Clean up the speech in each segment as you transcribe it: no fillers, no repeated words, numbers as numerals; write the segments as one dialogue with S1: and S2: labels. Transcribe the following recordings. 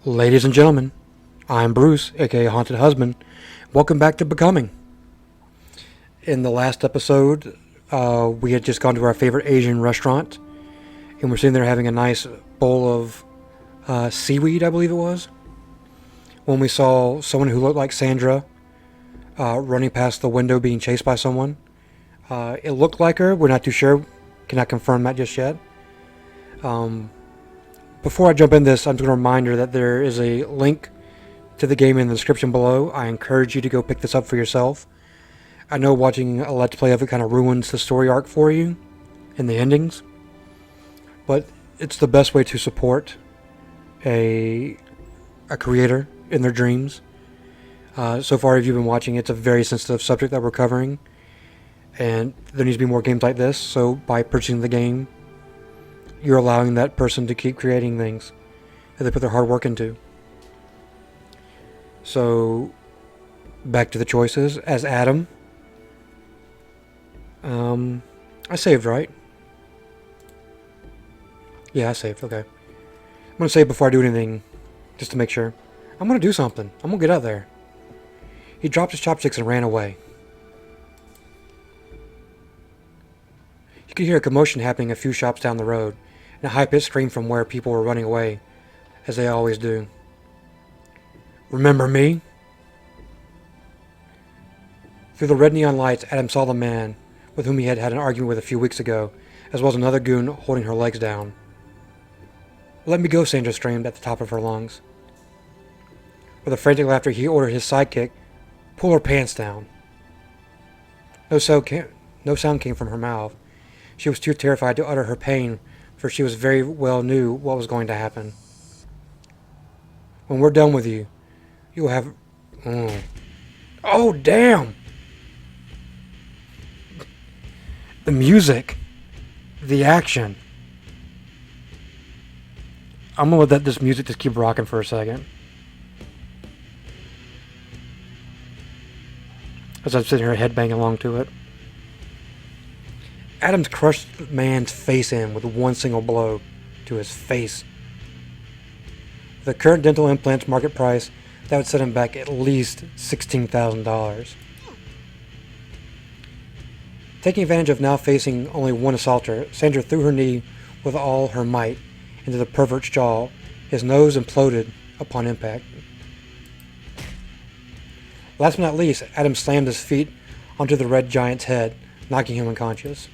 S1: Ladies and gentlemen, I'm Bruce, aka Haunted Husband. Welcome back to Becoming. In the last episode, we had just gone to our favorite Asian restaurant, and we're sitting there having a nice bowl of seaweed, I believe it was, when we saw someone who looked like Sandra running past the window being chased by someone. It looked like her. We're not too sure. Cannot confirm that just yet. Before I jump in this, I'm just going to remind you that there is a link to the game in the description below. I encourage you to go pick this up for yourself. I know watching a Let's Play of it kind of ruins the story arc for you and the endings, but it's the best way to support a creator in their dreams. So far, if you've been watching, it's a very sensitive subject that we're covering, and there needs to be more games like this. So by purchasing the game, you're allowing that person to keep creating things that they put their hard work into. So, back to the choices. As Adam, I saved, right? Yeah, I saved, okay. I'm going to save before I do anything, just to make sure. I'm going to do something. I'm going to get out there. He dropped his chopsticks and ran away. You could hear a commotion happening a few shops down the road, and a high-pitched scream from where people were running away, as they always do. Remember me? Through the red neon lights, Adam saw the man with whom he had had an argument with a few weeks ago, as well as another goon holding her legs down. Let me go, Sandra screamed at the top of her lungs. With a frantic laughter, he ordered his sidekick, pull her pants down. No sound came from her mouth. She was too terrified to utter her pain, for she was very well knew what was going to happen. When we're done with you, you'll have... Oh, damn! The music. The action. I'm gonna let this music just keep rocking for a second. As I'm sitting here headbanging along to it. Adams crushed the man's face in with one single blow to his face. The current dental implants market price, that would set him back at least $16,000. Taking advantage of now facing only one assaulter, Sandra threw her knee with all her might into the pervert's jaw. His nose imploded upon impact. Last but not least, Adam slammed his feet onto the red giant's head, knocking him unconscious.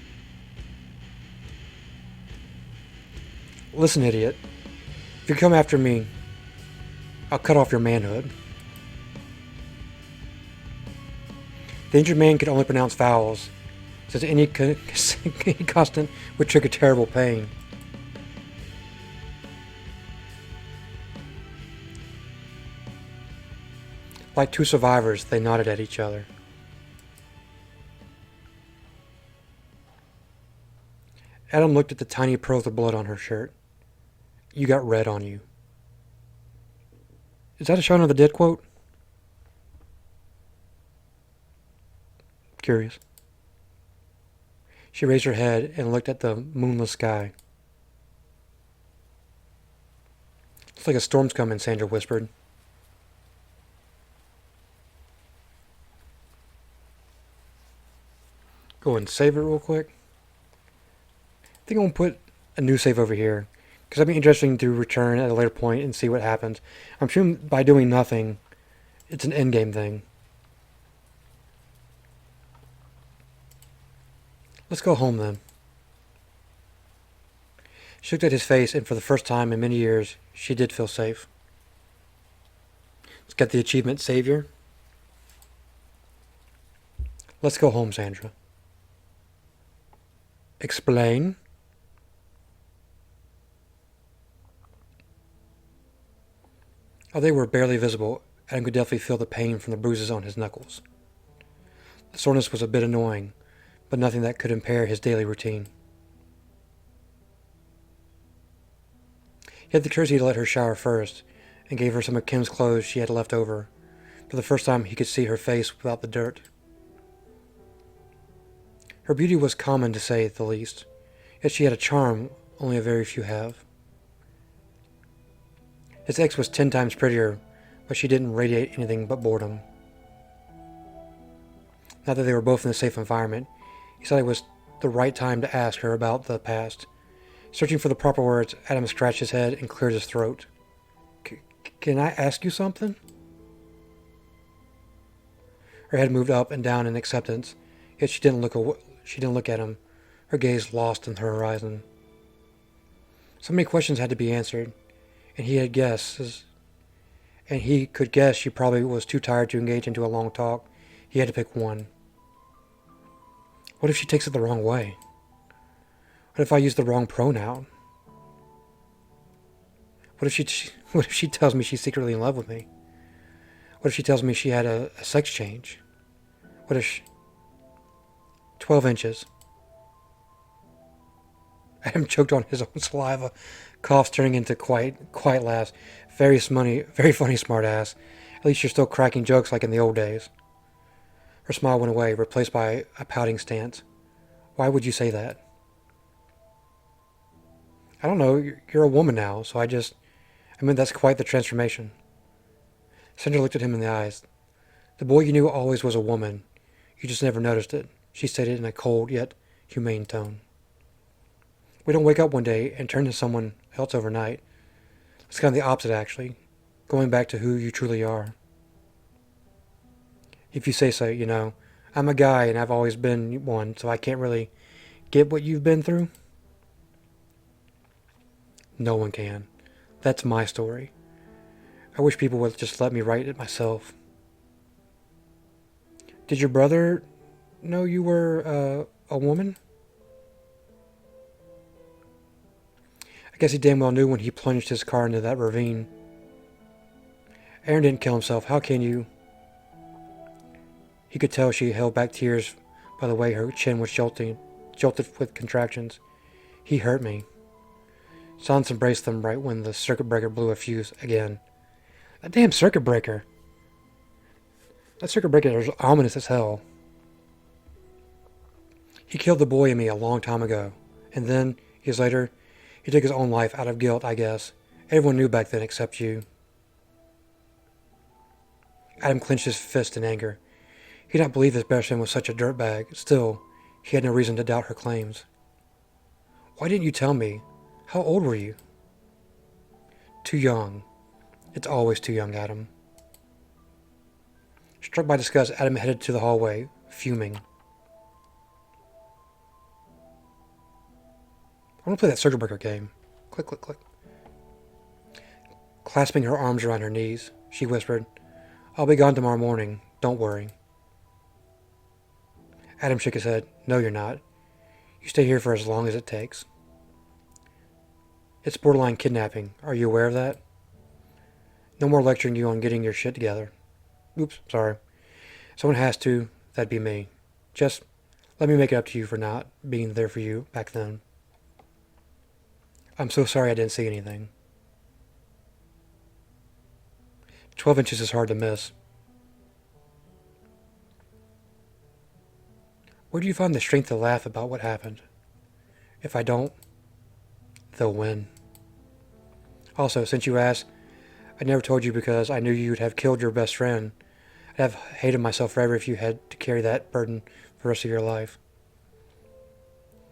S1: Listen, idiot. If you come after me, I'll cut off your manhood. The injured man could only pronounce vowels, since any constant would trigger terrible pain. Like two survivors, they nodded at each other. Adam looked at the tiny pearls of blood on her shirt. You got red on you. Is that a Shaun of the Dead quote? Curious. She raised her head and looked at the moonless sky. It's like a storm's coming, Sandra whispered. Go and save it real quick. I think I'm going to put a new save over here, because that'd be interesting to return at a later point and see what happens. I'm sure by doing nothing, it's an endgame thing. Let's go home then. She looked at his face, and for the first time in many years, she did feel safe. Let's get the achievement Savior. Let's go home, Sandra. Explain. Oh, they were barely visible, and could definitely feel the pain from the bruises on his knuckles. The soreness was a bit annoying, but nothing that could impair his daily routine. He had the courtesy to let her shower first, and gave her some of Kim's clothes she had left over. For the first time, he could see her face without the dirt. Her beauty was common, to say the least, yet she had a charm only a very few have. His ex was 10 times prettier, but she didn't radiate anything but boredom. Now that they were both in a safe environment, he thought it was the right time to ask her about the past. Searching for the proper words, Adam scratched his head and cleared his throat. Can I ask you something? Her head moved up and down in acceptance, yet she didn't look at him, her gaze lost in the horizon. So many questions had to be answered, and he could guess she probably was too tired to engage into a long talk. He had to pick one. What if she takes it the wrong way? What if I use the wrong pronoun? What if she tells me she's secretly in love with me? What if she tells me she had a sex change? What if 12 inches. Adam choked on his own saliva, coughs turning into quiet laughs. Very funny, smart ass. At least you're still cracking jokes like in the old days. Her smile went away, replaced by a pouting stance. Why would you say that? I don't know, you're a woman now, so that's quite the transformation. Sandra looked at him in the eyes. The boy you knew always was a woman. You just never noticed it, she stated in a cold yet humane tone. We don't wake up one day and turn to someone else overnight. It's kind of the opposite, actually. Going back to who you truly are. If you say so, I'm a guy and I've always been one, so I can't really get what you've been through. No one can. That's my story. I wish people would just let me write it myself. Did your brother know you were a woman? I guess he damn well knew when he plunged his car into that ravine. Aaron didn't kill himself. How can you? He could tell she held back tears by the way her chin was jolted with contractions. He hurt me. Silence embraced them right when the circuit breaker blew a fuse again. That damn circuit breaker! That circuit breaker is ominous as hell. He killed the boy in me a long time ago. And then, years later, he took his own life out of guilt, I guess. Everyone knew back then except you. Adam clenched his fist in anger. He did not believe his best friend was such a dirtbag. Still, he had no reason to doubt her claims. Why didn't you tell me? How old were you? Too young. It's always too young, Adam. Struck by disgust, Adam headed to the hallway, fuming. I want to play that circuit breaker game. Click, click, click. Clasping her arms around her knees, she whispered, I'll be gone tomorrow morning. Don't worry. Adam shook his head. No, you're not. You stay here for as long as it takes. It's borderline kidnapping. Are you aware of that? No more lecturing you on getting your shit together. Oops, sorry. Someone has to. That'd be me. Just let me make it up to you for not being there for you back then. I'm so sorry I didn't see anything. 12 inches is hard to miss. Where do you find the strength to laugh about what happened? If I don't, they'll win. Also, since you asked, I never told you because I knew you'd have killed your best friend. I'd have hated myself forever if you had to carry that burden for the rest of your life.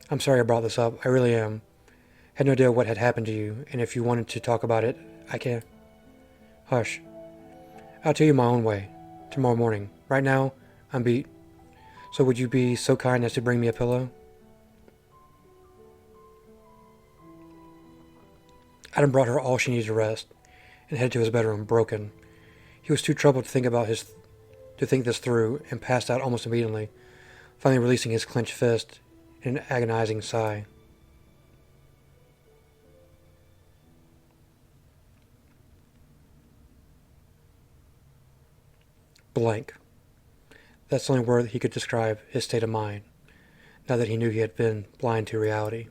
S1: I'm sorry I brought this up. I really am. Had no idea what had happened to you, and if you wanted to talk about it, I can. Hush. I'll tell you my own way. Tomorrow morning. Right now, I'm beat. So would you be so kind as to bring me a pillow? Adam brought her all she needed to rest, and headed to his bedroom, broken. He was too troubled to think this through, and passed out almost immediately, finally releasing his clenched fist in an agonizing sigh. Blank. That's the only word he could describe his state of mind, now that he knew he had been blind to reality.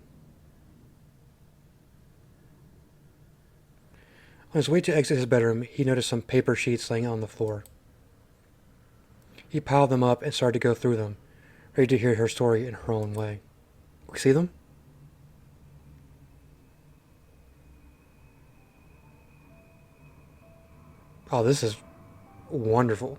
S1: On his way to exit his bedroom, he noticed some paper sheets laying on the floor. He piled them up and started to go through them, ready to hear her story in her own way. We see them? Oh, this is wonderful.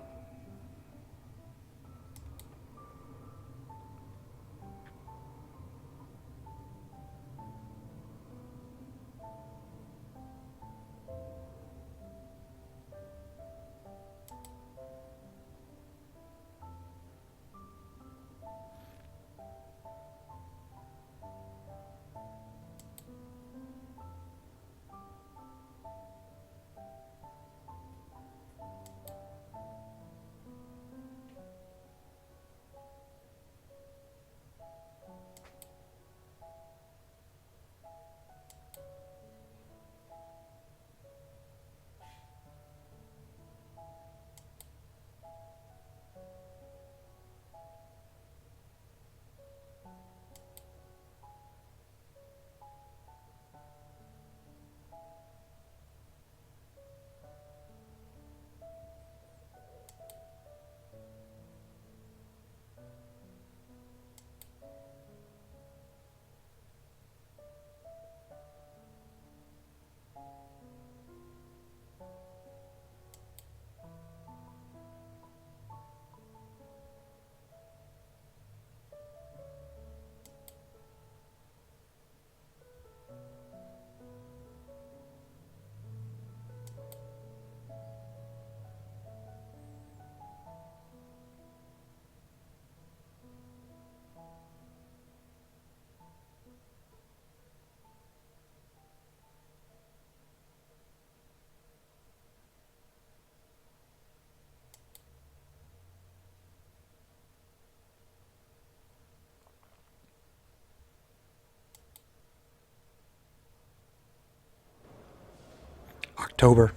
S1: October.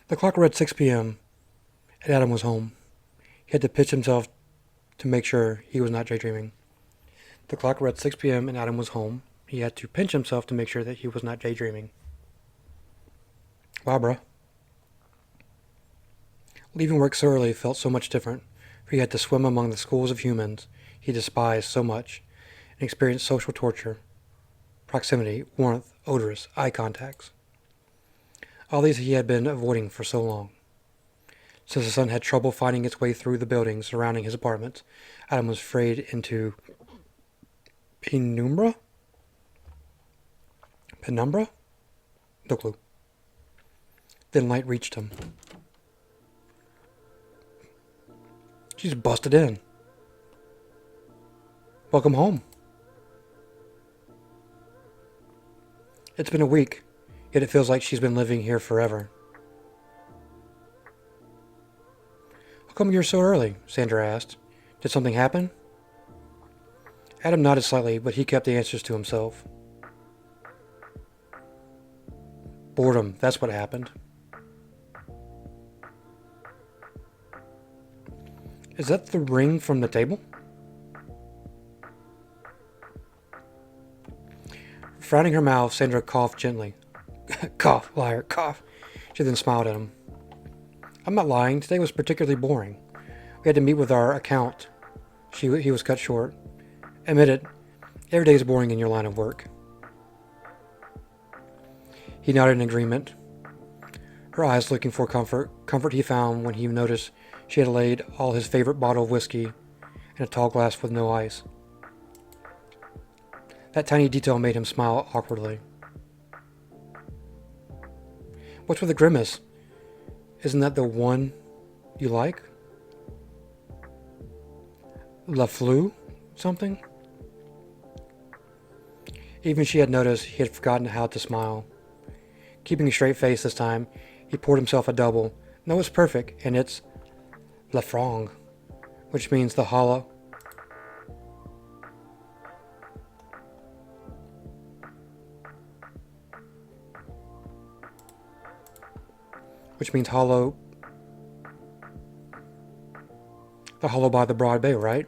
S1: The clock read 6 p.m. and Adam was home. He had to pitch himself to make sure he was not daydreaming. The clock read 6 p.m. and Adam was home. He had to pinch himself to make sure that he was not daydreaming. Wow, bruh. Leaving work so early felt so much different, for he had to swim among the schools of humans he despised so much and experience social torture, proximity, warmth, odorous, eye contacts. All these he had been avoiding for so long. Since the sun had trouble finding its way through the buildings surrounding his apartment, Adam was frayed into penumbra? Penumbra? No clue. Then light reached him. She's busted in. Welcome home. It's been a week, yet it feels like she's been living here forever. How come you're so early? Sandra asked. Did something happen? Adam nodded slightly, but he kept the answers to himself. Boredom, that's what happened. Is that the ring from the table? Frowning her mouth, Sandra coughed gently. Cough, liar, cough. She then smiled at him. I'm not lying. Today was particularly boring. We had to meet with our account. He was cut short. Admit it. Every day is boring in your line of work. He nodded in agreement, her eyes looking for comfort he found when he noticed she had laid all his favorite bottle of whiskey in a tall glass with no ice. That tiny detail made him smile awkwardly. What's with the grimace? Isn't that the one you like? La Fleur? Something? Even she had noticed he had forgotten how to smile. Keeping a straight face this time, he poured himself a double. No, it's perfect, and it's La Frangue, which means the hollow. Which means hollow. The hollow by the broad bay, right?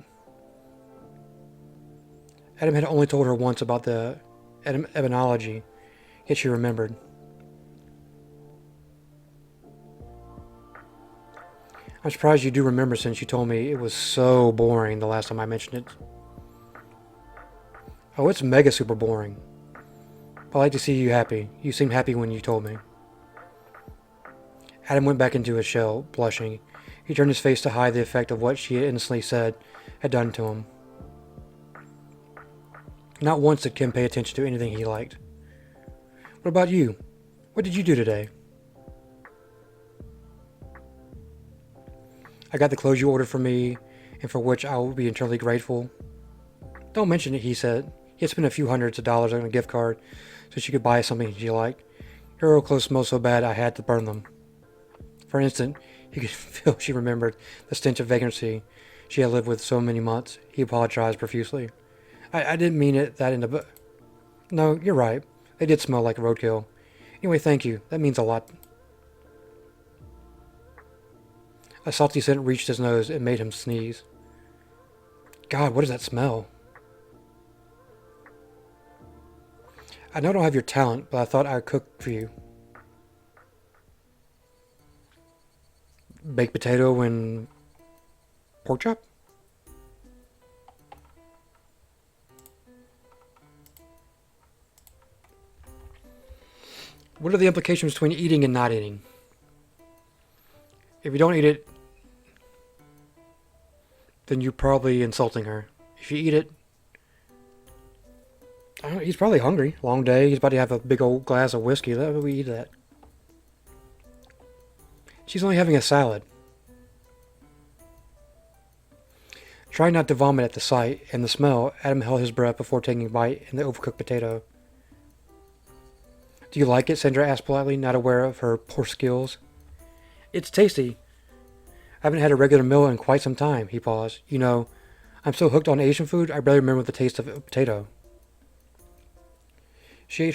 S1: Adam had only told her once about the etymology, yet she remembered. I'm surprised you do remember since you told me it was so boring the last time I mentioned it. Oh, it's mega super boring. I like to see you happy. You seemed happy when you told me. Adam went back into his shell, blushing. He turned his face to hide the effect of what she had innocently said had done to him. Not once did Kim pay attention to anything he liked. What about you? What did you do today? I got the clothes you ordered for me, and for which I will be eternally grateful. Don't mention it, he said. He had spent a few hundreds of dollars on a gift card so she could buy something she liked. Her old clothes smelled so bad I had to burn them. For an instant, he could feel she remembered the stench of vagrancy she had lived with so many months. He apologized profusely. I didn't mean it that in the... No, you're right. They did smell like roadkill. Anyway, thank you. That means a lot. A salty scent reached his nose and made him sneeze. God, what is that smell? I know I don't have your talent, but I thought I would cook for you. Baked potato and pork chop? What are the implications between eating and not eating? If you don't eat it, then you're probably insulting her. If you eat it, he's probably hungry. Long day. He's about to have a big old glass of whiskey. That would we eat that. She's only having a salad. Trying not to vomit at the sight and the smell, Adam held his breath before taking a bite in the overcooked potato. Do you like it? Sandra asked politely, not aware of her poor skills. It's tasty. I haven't had a regular meal in quite some time, he paused. You know, I'm so hooked on Asian food, I barely remember the taste of a potato. She ate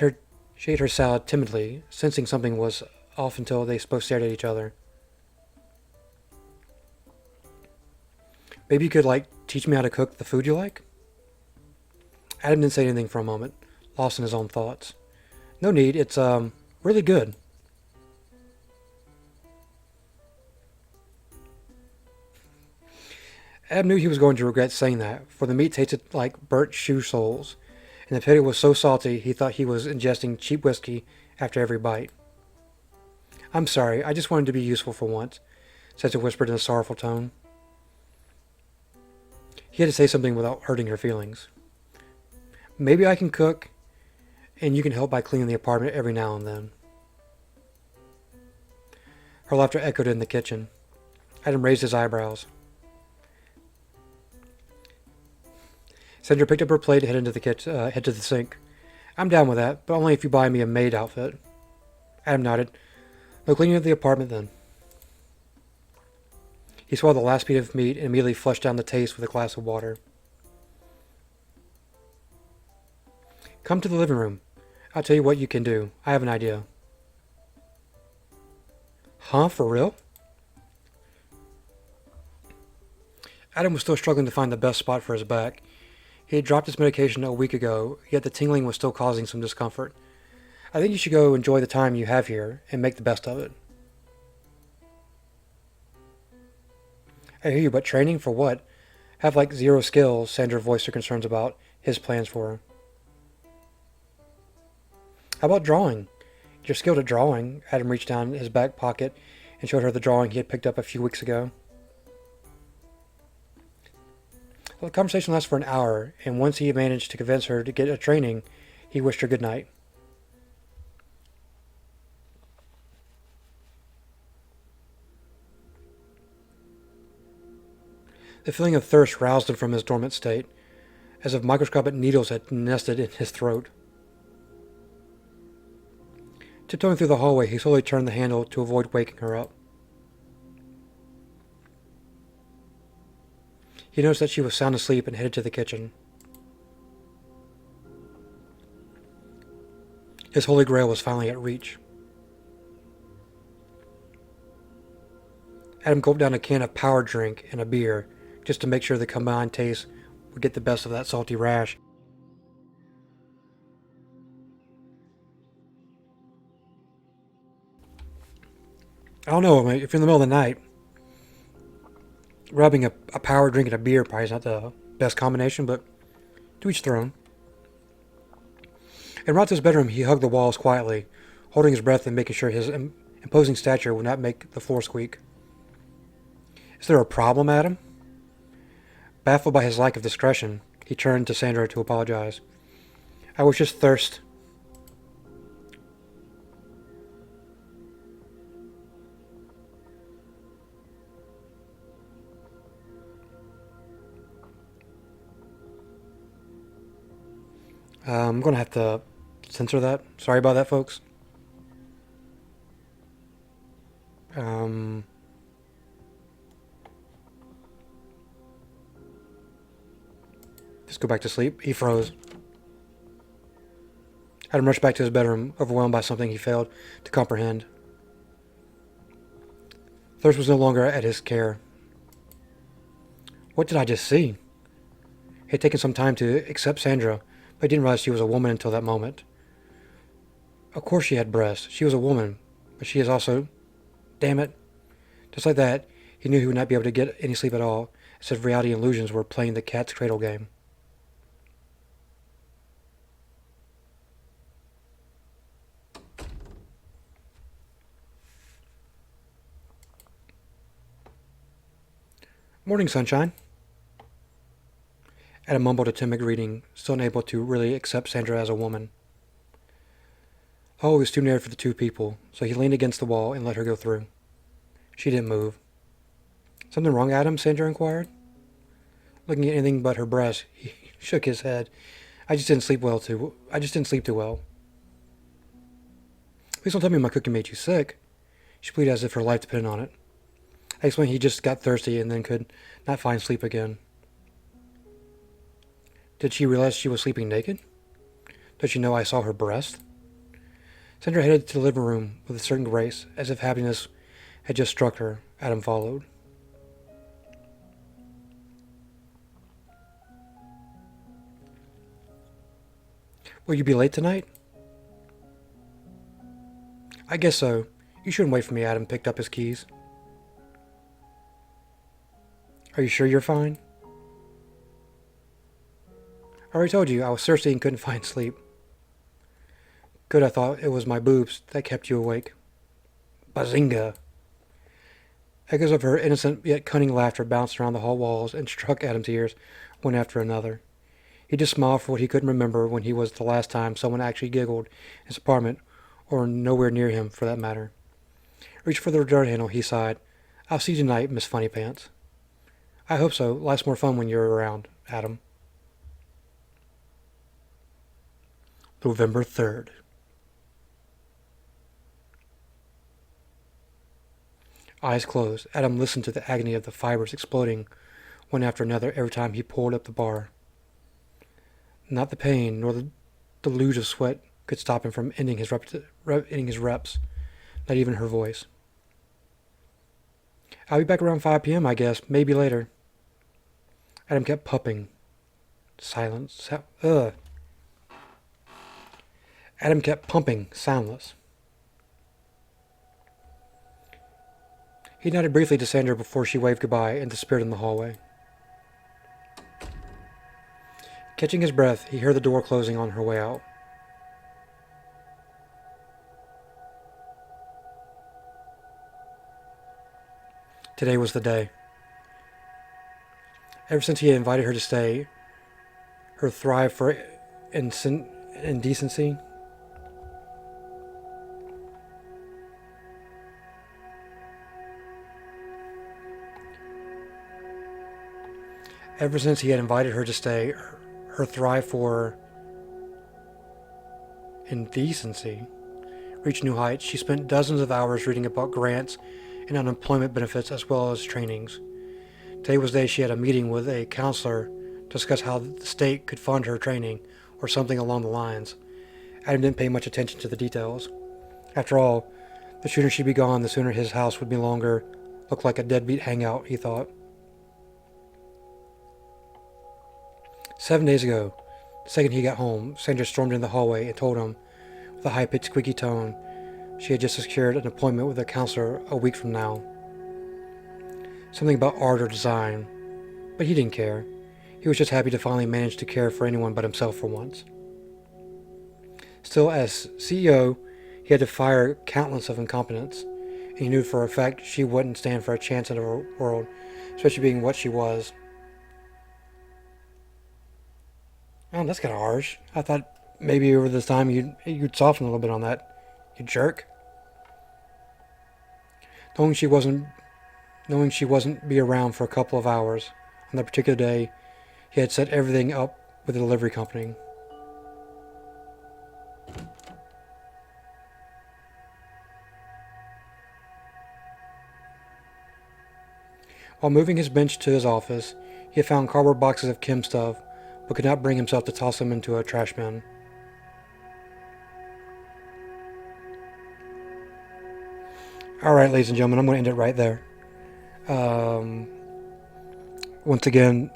S1: her salad timidly, sensing something was off until they both stared at each other. Maybe you could, teach me how to cook the food you like? Adam didn't say anything for a moment, lost in his own thoughts. No need, it's, really good. Adam knew he was going to regret saying that, for the meat tasted like burnt shoe soles, and the potato was so salty he thought he was ingesting cheap whiskey after every bite. I'm sorry, I just wanted to be useful for once, Santa whispered in a sorrowful tone. He had to say something without hurting her feelings. Maybe I can cook, and you can help by cleaning the apartment every now and then. Her laughter echoed in the kitchen. Adam raised his eyebrows. Sandra picked up her plate and head to the sink. I'm down with that, but only if you buy me a maid outfit. Adam nodded. No cleaning of the apartment then. He swallowed the last piece of meat and immediately flushed down the taste with a glass of water. Come to the living room. I'll tell you what you can do. I have an idea. Huh? For real? Adam was still struggling to find the best spot for his back. He had dropped his medication a week ago, yet the tingling was still causing some discomfort. I think you should go enjoy the time you have here and make the best of it. I hear you, but training for what? Have zero skills, Sandra voiced her concerns about his plans for her. How about drawing? You're skilled at drawing. Adam reached down his back pocket and showed her the drawing he had picked up a few weeks ago. Well, the conversation lasted for an hour, and once he managed to convince her to get a training, he wished her good night. The feeling of thirst roused him from his dormant state, as if microscopic needles had nested in his throat. Tiptoeing through the hallway, he slowly turned the handle to avoid waking her up. He noticed that she was sound asleep and headed to the kitchen. His holy grail was finally at reach. Adam gulped down a can of power drink and a beer, just to make sure the combined taste would get the best of that salty rash. I don't know, if you're in the middle of the night, rubbing a power drink and a beer probably is not the best combination, but to each their own. En route to his bedroom, he hugged the walls quietly, holding his breath and making sure his imposing stature would not make the floor squeak. Is there a problem, Adam? Baffled by his lack of discretion, he turned to Sandra to apologize. I was just thirst. I'm going to have to censor that. Sorry about that, folks. Just go back to sleep. He froze. Adam rushed back to his bedroom, overwhelmed by something he failed to comprehend. Thirst was no longer at his care. What did I just see? He had taken some time to accept Sandra, but he didn't realize she was a woman until that moment. Of course she had breasts. She was a woman, but she is also... Damn it. Just like that, he knew he would not be able to get any sleep at all, as if reality illusions were playing the cat's cradle game. Morning, sunshine. Adam mumbled a timid greeting, still unable to really accept Sandra as a woman. The hall was too narrow for the two people, so he leaned against the wall and let her go through. She didn't move. Something wrong, Adam? Sandra inquired. Looking at anything but her breast, he shook his head. I just didn't sleep too well. Please don't tell me my cooking made you sick. She pleaded as if her life depended on it. I explained he just got thirsty and then could not find sleep again. Did she realize she was sleeping naked? Did she know I saw her breast? Sandra headed to the living room with a certain grace, as if happiness had just struck her. Adam followed. Will you be late tonight? I guess so. You shouldn't wait for me, Adam picked up his keys. Are you sure you're fine? I already told you I was thirsty and couldn't find sleep. Good, I thought it was my boobs that kept you awake. Bazinga! Echoes of her innocent yet cunning laughter bounced around the hall walls and struck Adam's ears one after another. He just smiled for what he couldn't remember when he was the last time someone actually giggled in his apartment, or nowhere near him for that matter. Reaching for the door handle, he sighed. I'll see you tonight, Miss Funny Pants. I hope so. Life's more fun when you're around, Adam. November 3rd. Eyes closed, Adam listened to the agony of the fibers exploding one after another every time he pulled up the bar. Not the pain, nor the deluge of sweat could stop him from ending his reps, not even her voice. I'll be back around 5 p.m., I guess, maybe later. Adam kept puffing. Silence. Adam kept pumping, soundless. He nodded briefly to Sandra before she waved goodbye and disappeared in the hallway. Catching his breath, he heard the door closing on her way out. Today was the day. Ever since he had invited her to stay, her thrive for indecency, her thrive for indecency reached new heights. She spent dozens of hours reading about grants and unemployment benefits as well as trainings. Today was the day she had a meeting with a counselor to discuss how the state could fund her training, or something along the lines. Adam didn't pay much attention to the details. After all, the sooner she'd be gone, the sooner his house would no longer look like a deadbeat hangout, he thought. 7 days ago, the second he got home, Sandra stormed in the hallway and told him, with a high-pitched, squeaky tone, she had just secured an appointment with a counselor a week from now. Something about art or design, but he didn't care. He was just happy to finally manage to care for anyone but himself for once. Still, as CEO, he had to fire countless of incompetents, and he knew for a fact she wouldn't stand for a chance in the world, especially being what she was. Oh, that's kind of harsh. I thought maybe over this time you'd soften a little bit on that. You jerk. Knowing she wasn't knowing she wasn't be around for a couple of hours on that particular day, he had set everything up with the delivery company. While moving his bench to his office, he had found cardboard boxes of Kim stuff, but could not bring himself to toss them into a trash bin. Alright, ladies and gentlemen, I'm going to end it right there. Once again,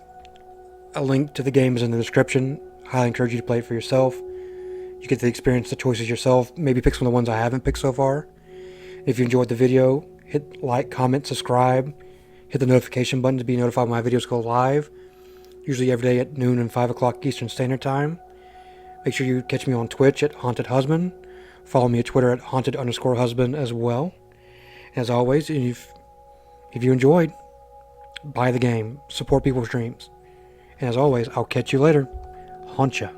S1: a link to the game is in the description. Highly encourage you to play it for yourself. You get to experience the choices yourself. Maybe pick some of the ones I haven't picked so far. If you enjoyed the video, hit like, comment, subscribe. Hit the notification button to be notified when my videos go live. Usually every day at noon and 5 o'clock Eastern Standard Time. Make sure you catch me on Twitch at Haunted Husband. Follow me at Twitter at Haunted_Husband as well. As always, if you enjoyed, buy the game. Support people's dreams. And as always, I'll catch you later. Haunt ya.